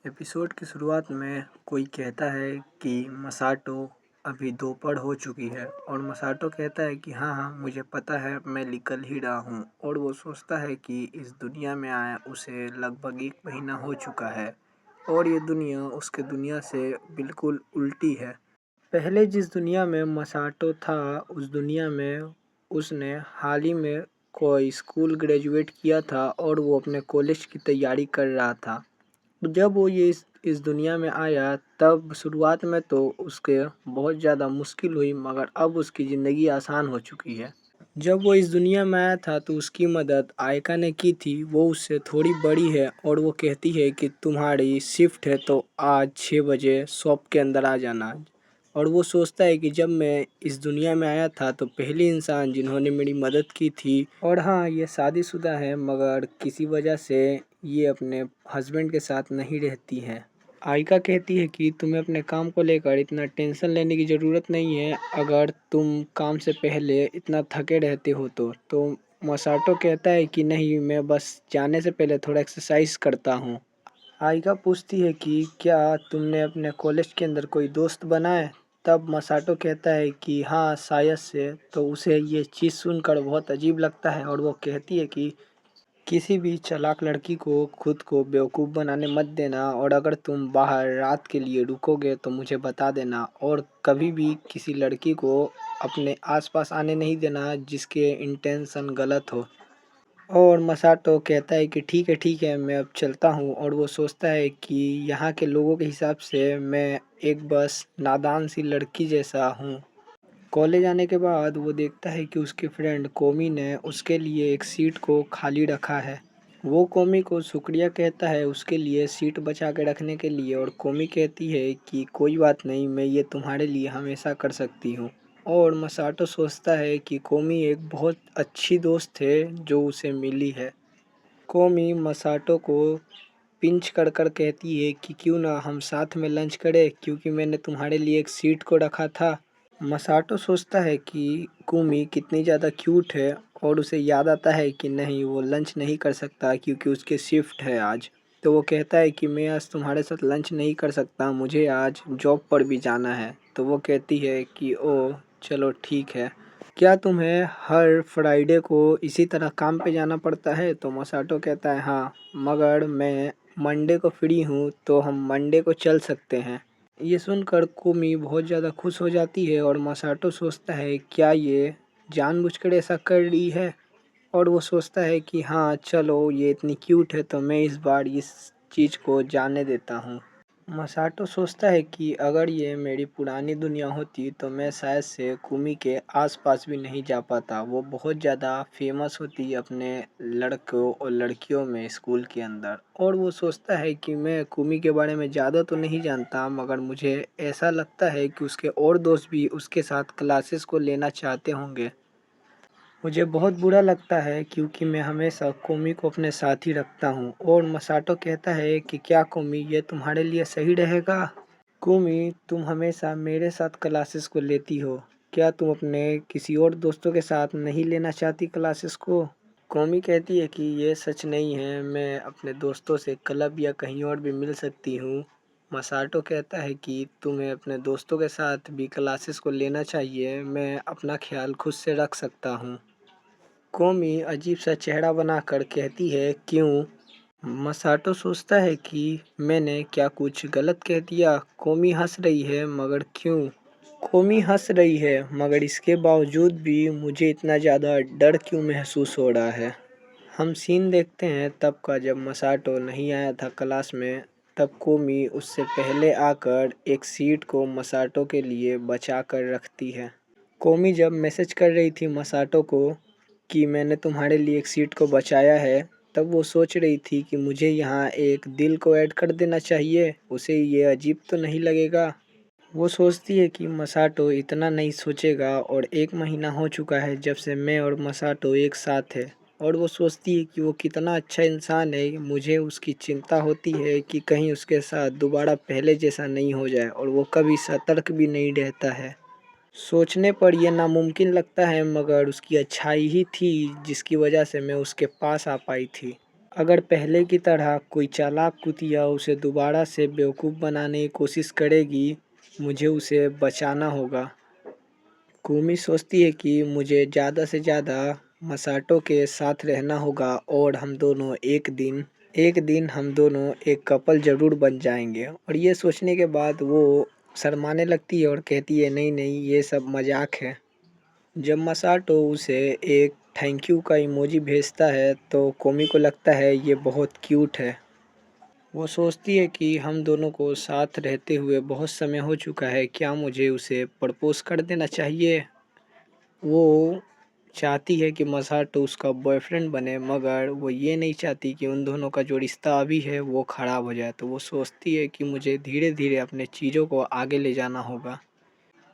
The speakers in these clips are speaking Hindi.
एपिसोड की शुरुआत में कोई कहता है कि मसाटो अभी दोपहर हो चुकी है और मसाटो कहता है कि हाँ हाँ मुझे पता है, मैं निकल ही रहा हूँ। और वो सोचता है कि इस दुनिया में आया उसे लगभग 1 महीना हो चुका है और ये दुनिया उसके दुनिया से बिल्कुल उल्टी है। पहले जिस दुनिया में मसाटो था उस दुनिया में उसने हाल ही में कोई स्कूल ग्रेजुएट किया था और वो अपने कॉलेज की तैयारी कर रहा था। जब वो ये इस दुनिया में आया तब शुरुआत में तो उसके बहुत ज़्यादा मुश्किल हुई, मगर अब उसकी ज़िंदगी आसान हो चुकी है। जब वो इस दुनिया में आया था तो उसकी मदद आयका ने की थी। वो उससे थोड़ी बड़ी है और वो कहती है कि तुम्हारी शिफ्ट है तो आज 6 बजे शॉप के अंदर आ जाना। और वो सोचता है कि जब मैं इस दुनिया में आया था तो पहली इंसान जिन्होंने मेरी मदद की थी, और हाँ ये शादीशुदा है मगर किसी वजह से ये अपने हस्बैंड के साथ नहीं रहती है। आयका कहती है कि तुम्हें अपने काम को लेकर इतना टेंशन लेने की ज़रूरत नहीं है, अगर तुम काम से पहले इतना थके रहते हो तो मसाटो कहता है कि नहीं, मैं बस जाने से पहले थोड़ा एक्सरसाइज करता हूँ। आयका पूछती है कि क्या तुमने अपने कॉलेज के अंदर कोई दोस्त बनाए? तब मसाटो कहता है कि हाँ शायद से। तो उसे ये चीज़ सुनकर बहुत अजीब लगता है और वो कहती है कि किसी भी चालाक लड़की को खुद को बेवकूफ़ बनाने मत देना, और अगर तुम बाहर रात के लिए रुकोगे तो मुझे बता देना, और कभी भी किसी लड़की को अपने आसपास आने नहीं देना जिसके इंटेंशन गलत हो। और मसाटो कहता है कि ठीक है मैं अब चलता हूँ। और वो सोचता है कि यहाँ के लोगों के हिसाब से मैं एक बस नादान सी लड़की जैसा हूँ। कॉलेज आने के बाद वो देखता है कि उसके फ्रेंड कोमी ने उसके लिए एक सीट को खाली रखा है। वो कोमी को शुक्रिया कहता है उसके लिए सीट बचा के रखने के लिए, और कोमी कहती है कि कोई बात नहीं, मैं ये तुम्हारे लिए हमेशा कर सकती हूँ। और मसाटो सोचता है कि कोमी एक बहुत अच्छी दोस्त है जो उसे मिली है। कोमी मसाटो को पिंच कर कर कहती है कि क्यों ना हम साथ में लंच करें, क्योंकि मैंने तुम्हारे लिए एक सीट को रखा था। मसाटो सोचता है कि कुमी कितनी ज़्यादा क्यूट है और उसे याद आता है कि नहीं, वो लंच नहीं कर सकता क्योंकि उसके शिफ्ट है आज। तो वो कहता है कि मैं आज तुम्हारे साथ लंच नहीं कर सकता, मुझे आज जॉब पर भी जाना है। तो वो कहती है कि ओ चलो ठीक है। क्या तुम्हें हर फ्राइडे को इसी तरह काम पे जाना पड़ता है? तो मसाटो कहता है हाँ, मगर मैं मंडे को फ्री हूँ तो हम मंडे को चल सकते हैं। ये सुनकर कुमी बहुत ज़्यादा खुश हो जाती है और मसाटो सोचता है क्या ये जानबूझकर ऐसा कर रही है। और वो सोचता है कि हाँ चलो, ये इतनी क्यूट है तो मैं इस बार इस चीज़ को जाने देता हूँ। मसाटो सोचता है कि अगर ये मेरी पुरानी दुनिया होती तो मैं शायद से कुमी के आसपास भी नहीं जा पाता। वो बहुत ज़्यादा फेमस होती है अपने लड़कों और लड़कियों में स्कूल के अंदर। और वो सोचता है कि मैं कुमी के बारे में ज़्यादा तो नहीं जानता, मगर मुझे ऐसा लगता है कि उसके और दोस्त भी उसके साथ क्लासेस को लेना चाहते होंगे। मुझे बहुत बुरा लगता है क्योंकि मैं हमेशा कोमी को अपने साथ ही रखता हूँ। और मसाटो कहता है कि क्या कोमी, ये तुम्हारे लिए सही रहेगा? कोमी, तुम हमेशा मेरे साथ क्लासेस को लेती हो, क्या तुम अपने किसी और दोस्तों के साथ नहीं लेना चाहती क्लासेस को? कोमी कहती है कि ये सच नहीं है, मैं अपने दोस्तों से क्लब या कहीं और भी मिल सकती हूँ। मसाटो कहता है कि तुम्हें अपने दोस्तों के साथ भी क्लासेस को लेना चाहिए, मैं अपना ख्याल खुद से रख सकता हूँ। कोमी अजीब सा चेहरा बनाकर कहती है क्यों? मसाटो सोचता है कि मैंने क्या कुछ गलत कह दिया। कोमी हंस रही है मगर क्यों? कोमी हंस रही है मगर इसके बावजूद भी मुझे इतना ज़्यादा डर क्यों महसूस हो रहा है। हम सीन देखते हैं तब का, जब मसाटो नहीं आया था क्लास में। तब कोमी उससे पहले आकर एक सीट को मसाटो के लिए बचा कर रखती है। कोमी जब मैसेज कर रही थी मसाटो को कि मैंने तुम्हारे लिए एक सीट को बचाया है, तब वो सोच रही थी कि मुझे यहाँ एक दिल को ऐड कर देना चाहिए, उसे ये अजीब तो नहीं लगेगा। वो सोचती है कि मसाटो इतना नहीं सोचेगा, और 1 महीना हो चुका है जब से मैं और मसाटो एक साथ है। और वो सोचती है कि वो कितना अच्छा इंसान है। मुझे उसकी चिंता होती है कि कहीं उसके साथ दोबारा पहले जैसा नहीं हो जाए, और वो कभी सतर्क भी नहीं रहता है। सोचने पर यह नामुमकिन लगता है, मगर उसकी अच्छाई ही थी जिसकी वजह से मैं उसके पास आ पाई थी। अगर पहले की तरह कोई चालाक कुतिया उसे दोबारा से बेवकूफ़ बनाने की कोशिश करेगी, मुझे उसे बचाना होगा। कुमी सोचती है कि मुझे ज़्यादा से ज़्यादा मसाटो के साथ रहना होगा और एक दिन हम दोनों एक कपल ज़रूर बन जाएंगे। और ये सोचने के बाद वो शर्माने लगती है और कहती है नहीं नहीं ये सब मजाक है। जब मसाटो उसे एक थैंक यू का इमोजी भेजता है तो कोमी को लगता है ये बहुत क्यूट है। वो सोचती है कि हम दोनों को साथ रहते हुए बहुत समय हो चुका है, क्या मुझे उसे प्रपोज कर देना चाहिए। वो चाहती है कि मसाटो उसका बॉयफ्रेंड बने, मगर वो ये नहीं चाहती कि उन दोनों का जो रिश्ता अभी है वो ख़राब हो जाए। तो वो सोचती है कि मुझे धीरे धीरे अपने चीज़ों को आगे ले जाना होगा।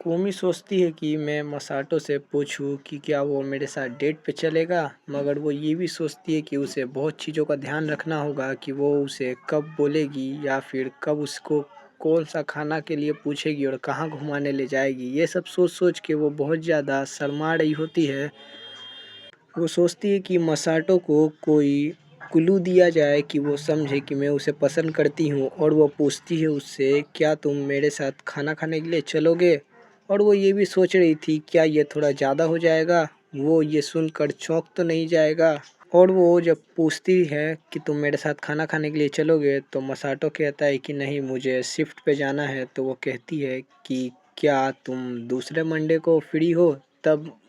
कोमी सोचती है कि मैं मसाटो से पूछूं कि क्या वो मेरे साथ डेट पे चलेगा, मगर वो ये भी सोचती है कि उसे बहुत चीज़ों का ध्यान रखना होगा कि वो उसे कब बोलेगी या फिर कब उसको कौन सा खाना के लिए पूछेगी और कहाँ घुमाने ले जाएगी। ये सब सोच सोच के वो बहुत ज़्यादा शर्मा रही होती है। वो सोचती है कि मसाटो को कोई क्लू दिया जाए कि वो समझे कि मैं उसे पसंद करती हूँ, और वो पूछती है उससे क्या तुम मेरे साथ खाना खाने के लिए चलोगे। और वो ये भी सोच रही थी क्या ये थोड़ा ज़्यादा हो जाएगा, वो ये सुनकर चौंक तो नहीं जाएगा। और वो जब पूछती है कि तुम मेरे साथ खाना खाने के लिए चलोगे तो मसाटो कहता है कि नहीं मुझे शिफ्ट पे जाना है। तो वो कहती है कि क्या तुम दूसरे मंडे को फ्री हो। तब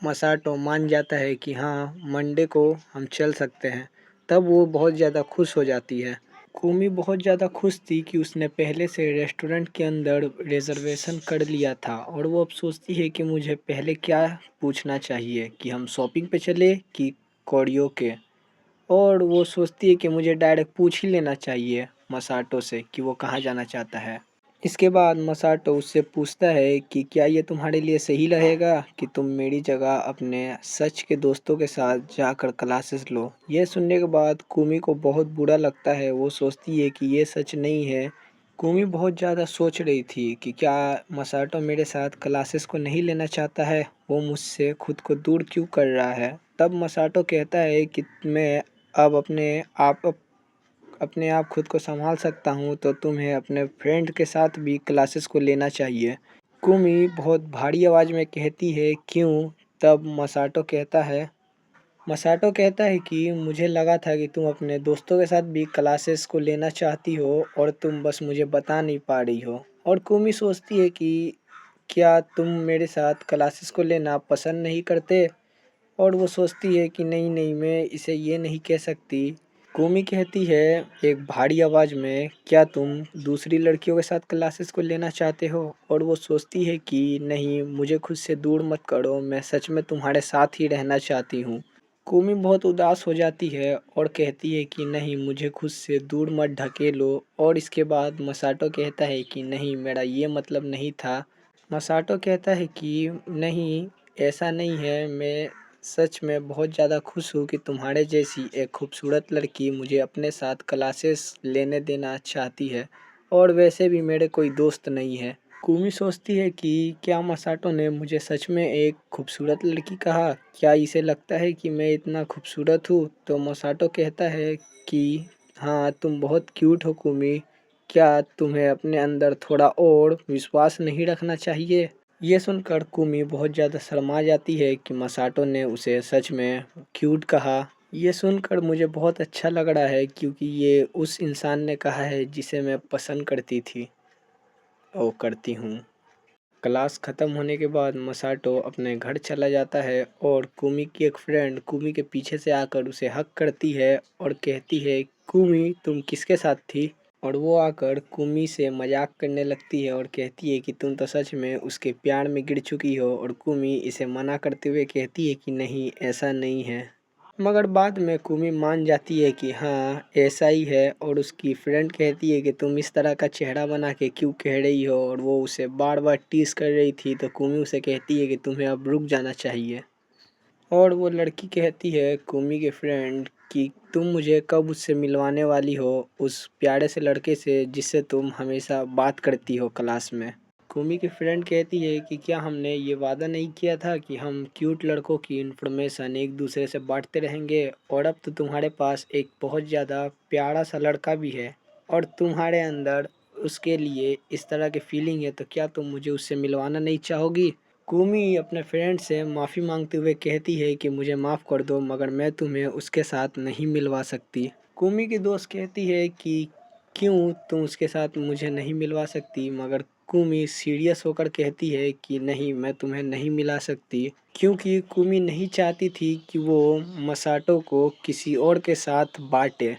मसाटो मान जाता है कि हाँ मंडे को हम चल सकते हैं। तब वो बहुत ज़्यादा खुश हो जाती है। कुमी बहुत ज़्यादा खुश थी कि उसने पहले से रेस्टोरेंट के अंदर रिजर्वेशन कर लिया था, और वो अब सोचती है कि मुझे पहले क्या पूछना चाहिए कि हम शॉपिंग पे चले कि कोरियो के। और वो सोचती है कि मुझे डायरेक्ट पूछ ही लेना चाहिए मसाटो से कि वो कहाँ जाना चाहता है। इसके बाद मसाटो उससे पूछता है कि क्या ये तुम्हारे लिए सही रहेगा कि तुम मेरी जगह अपने सच के दोस्तों के साथ जाकर क्लासेस लो। यह सुनने के बाद कुमी को बहुत बुरा लगता है। वो सोचती है कि ये सच नहीं है। कुमी बहुत ज़्यादा सोच रही थी कि क्या मसाटो मेरे साथ क्लासेस को नहीं लेना चाहता है, वो मुझसे खुद को दूर क्यों कर रहा है। तब मसाटो कहता है कि मैं अब अपने आप खुद को संभाल सकता हूँ, तो तुम्हें अपने फ्रेंड के साथ भी क्लासेस को लेना चाहिए। कुमी बहुत भारी आवाज़ में कहती है क्यों। तब मसाटो कहता है कि मुझे लगा था कि तुम अपने दोस्तों के साथ भी क्लासेस को लेना चाहती हो और तुम बस मुझे बता नहीं पा रही हो। और कुमी सोचती है कि क्या तुम मेरे साथ क्लासेस को लेना पसंद नहीं करते। और वो सोचती है कि नहीं नहीं मैं इसे ये नहीं कह सकती। कुमी कहती है एक भारी आवाज़ में क्या तुम दूसरी लड़कियों के साथ क्लासेस को लेना चाहते हो। और वो सोचती है कि नहीं मुझे खुद से दूर मत करो, मैं सच में तुम्हारे साथ ही रहना चाहती हूँ। कुमी बहुत उदास हो जाती है और कहती है कि नहीं मुझे खुद से दूर मत ढकेलो। और इसके बाद मसाटो कहता है कि नहीं मेरा ये मतलब नहीं था। मसाटो कहता है कि नहीं ऐसा नहीं है, मैं सच में बहुत ज़्यादा खुश हूँ कि तुम्हारे जैसी एक खूबसूरत लड़की मुझे अपने साथ क्लासेस लेने देना चाहती है, और वैसे भी मेरे कोई दोस्त नहीं है। कुमी सोचती है कि क्या मसाटो ने मुझे सच में एक खूबसूरत लड़की कहा, क्या इसे लगता है कि मैं इतना खूबसूरत हूँ। तो मसाटो कहता है कि हाँ तुम बहुत क्यूट हो कुमी, क्या तुम्हें अपने अंदर थोड़ा और विश्वास नहीं रखना चाहिए। ये सुनकर कुमी बहुत ज़्यादा शर्मा जाती है कि मसाटो ने उसे सच में क्यूट कहा। ये सुनकर मुझे बहुत अच्छा लग रहा है क्योंकि ये उस इंसान ने कहा है जिसे मैं पसंद करती थी और करती हूँ। क्लास ख़त्म होने के बाद मसाटो अपने घर चला जाता है और कुमी की एक फ्रेंड कुमी के पीछे से आकर उसे हक करती है और कहती है कुमी तुम किसके साथ थी। और वो आकर कुमी से मजाक करने लगती है और कहती है कि तुम तो सच में उसके प्यार में गिर चुकी हो। और कुमी इसे मना करते हुए कहती है कि नहीं ऐसा नहीं है। मगर बाद में कुमी मान जाती है कि हाँ ऐसा ही है। और उसकी फ्रेंड कहती है कि तुम इस तरह का चेहरा बना के क्यों कह रही हो, और वो उसे बार बार टीस कर रही थी। तो कुमी उसे कहती है कि तुम्हें अब रुक जाना चाहिए। और वो लड़की कहती है कुमी के फ्रेंड कि तुम मुझे कब उससे मिलवाने वाली हो, उस प्यारे से लड़के से जिससे तुम हमेशा बात करती हो क्लास में। कुमी की फ्रेंड कहती है कि क्या हमने ये वादा नहीं किया था कि हम क्यूट लड़कों की इन्फॉर्मेशन एक दूसरे से बांटते रहेंगे, और अब तो तुम्हारे पास एक बहुत ज़्यादा प्यारा सा लड़का भी है और तुम्हारे अंदर उसके लिए इस तरह की फीलिंग है, तो क्या तुम मुझे उससे मिलवाना नहीं चाहोगी? कुमी अपने फ्रेंड से माफ़ी मांगते हुए कहती है कि मुझे माफ़ कर दो, मगर मैं तुम्हें उसके साथ नहीं मिलवा सकती। कुमी की दोस्त कहती है कि क्यों तुम उसके साथ मुझे नहीं मिलवा सकती, मगर कुमी सीरियस होकर कहती है कि नहीं, मैं तुम्हें नहीं मिला सकती, क्योंकि कुमी नहीं चाहती थी कि वो मसाटो को किसी और के साथ बांटे।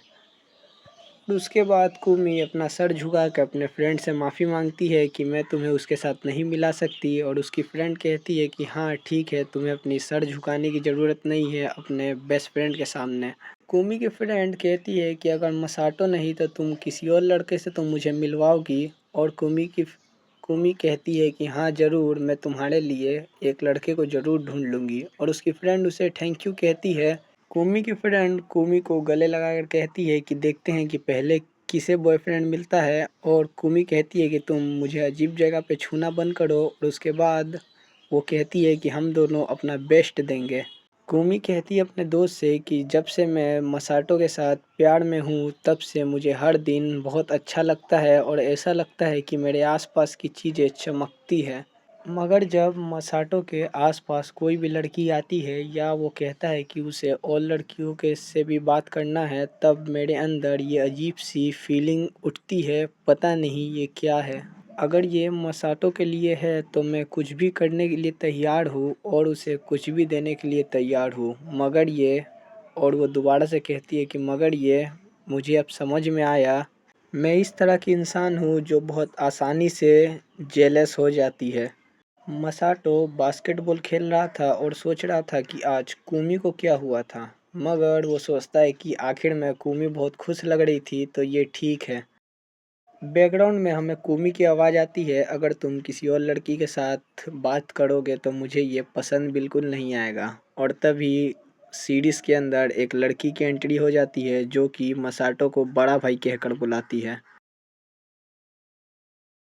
उसके बाद कुमी अपना सर झुका कर अपने फ्रेंड से माफ़ी मांगती है कि मैं तुम्हें उसके साथ नहीं मिला सकती, और उसकी फ्रेंड कहती है कि हाँ ठीक है, तुम्हें अपनी सर झुकाने की ज़रूरत नहीं है अपने बेस्ट फ्रेंड के सामने। कुमी की फ्रेंड कहती है कि अगर मसाटो नहीं तो तुम किसी और लड़के से तुम मुझे मिलवाओगी, और कुमी कहती है कि हाँ ज़रूर, मैं तुम्हारे लिए एक लड़के को ज़रूर ढूंढ लूँगी, और उसकी फ्रेंड उसे थैंक यू कहती है। कुमी की फ्रेंड कुमी को गले लगाकर कहती है कि देखते हैं कि पहले किसे बॉयफ्रेंड मिलता है, और कुमी कहती है कि तुम मुझे अजीब जगह पे छूना बंद करो, और उसके बाद वो कहती है कि हम दोनों अपना बेस्ट देंगे। कुमी कहती है अपने दोस्त से कि जब से मैं मसाटो के साथ प्यार में हूँ तब से मुझे हर दिन बहुत अच्छा लगता है, और ऐसा लगता है कि मेरे आसपास की चीज़ें चमकती है। मगर जब मसाटो के आसपास कोई भी लड़की आती है या वो कहता है कि उसे और लड़कियों के से भी बात करना है, तब मेरे अंदर ये अजीब सी फीलिंग उठती है, पता नहीं ये क्या है। अगर ये मसाटो के लिए है तो मैं कुछ भी करने के लिए तैयार हूँ और उसे कुछ भी देने के लिए तैयार हूँ, मगर ये, और वो दोबारा से कहती है कि मगर ये मुझे अब समझ में आया, मैं इस तरह की इंसान हूँ जो बहुत आसानी से जेलस हो जाती है। मसाटो बास्केटबॉल खेल रहा था और सोच रहा था कि आज कुमी को क्या हुआ था, मगर वो सोचता है कि आखिर में कुमी बहुत खुश लग रही थी तो ये ठीक है। बैकग्राउंड में हमें कुमी की आवाज़ आती है, अगर तुम किसी और लड़की के साथ बात करोगे तो मुझे ये पसंद बिल्कुल नहीं आएगा। और तभी सीरीज़ के अंदर एक लड़की की एंट्री हो जाती है जो कि मसाटो को बड़ा भाई कहकर बुलाती है।